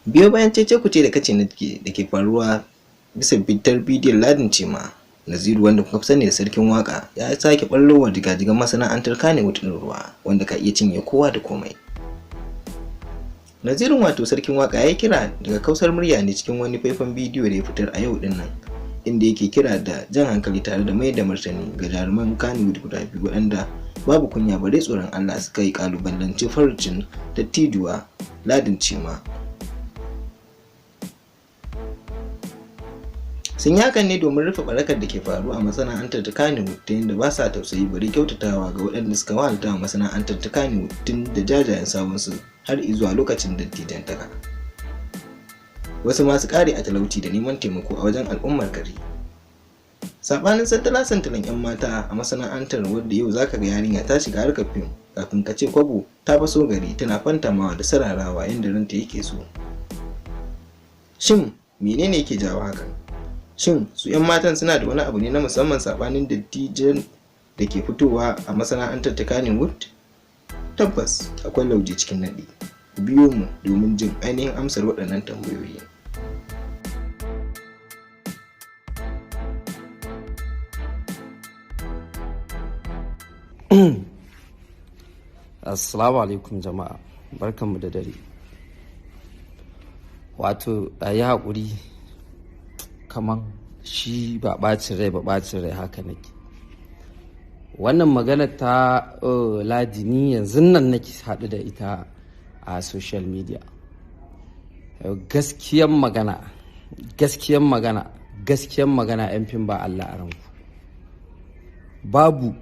Biyo bayan cece-kuce da kace da ke faruwa bisa fitar bidiyon Ladin Cima, Naziru wanda kuka sani da sarkin waka ya sake ɓallowa jigajigan masana'antar Kannywood ɗin ruwa wanda ka iya cinye kowa da komai. Nazirun wato sarkin waka ya yi kira daga kausar murya ne cikin wani faifan bidiyo da ya fitar a yau din nan, inda yake kira da jan hankali tare da mai da martani ga jaruman Kannywood guda biyu waɗanda babu kunya bare tsoron Allah suka yi kalubalance farcin dattijuwa Ladin Cima. Sun yi hakan ne domin rufe barakar da ke faru a masana'antar ta Kannywood ta yadda ba sa tausayi bari kyautatawa ga waɗanda suka wahalta wa masana'antar ta Kannywood tun da jajayen sabonsu har izuwa lokacin dattijantaka. Wasu masu ƙare a talauci da neman taimako a wajen al'ummar gari. Saɓanin santalan 'yan mata a masana'antar wadda yau zaka ga yarinya ta shiga harkar fim kafin ka ce kwabo ta faso gari tana fantamawa da sararawa yadda ranta yake so. Shin menene yake jawo hakan? Shin su 'yan matan suna da wani abu ne na musamman saɓanin dattijan da ke fitowa a masana'antar ta Kannywood? Tabbas akwai lauje cikin naɗi. Ku biyo mu domin jin ainihin amsar waɗannan tambayoyi. Assalamu alaikum jama'a, barkanmu da dare. Wato a yi haƙuri kaman shi ba ɓacin rai haka nake. Wannan magana ta Ladini yanzu nan nake haɗu da ita a social media. Gaskiyan magana 'yan fim ba Allah a ranku. Babu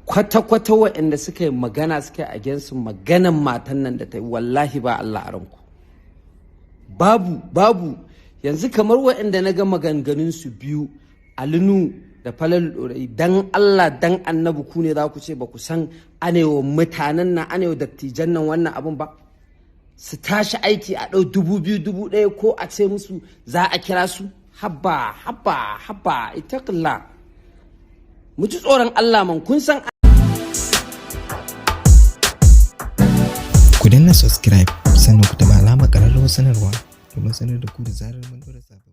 kwata-kwata waɗanda suka yi magana suka yi against maganan matan nan da ta yi, wallahi ba Allah a ranku. Babu yanzu kamar waɗanda na ga maganganunsu biyu, Nuhu da falalu dan Allah dan annabi ku ne za ku ce ba ku san anewa mutanen nan anewa dattijan nan wannan abun ba, su tashi aiki a ɗau 2,000 1,000 ko a ce musu za a kira su. Haba ita kalla mu ji tsoron Allah man. Kun san ku danna subscribe sannan ku taɓa alamar ƙararrawar sanarwa domin sanar da ku da zarar mun dora sabon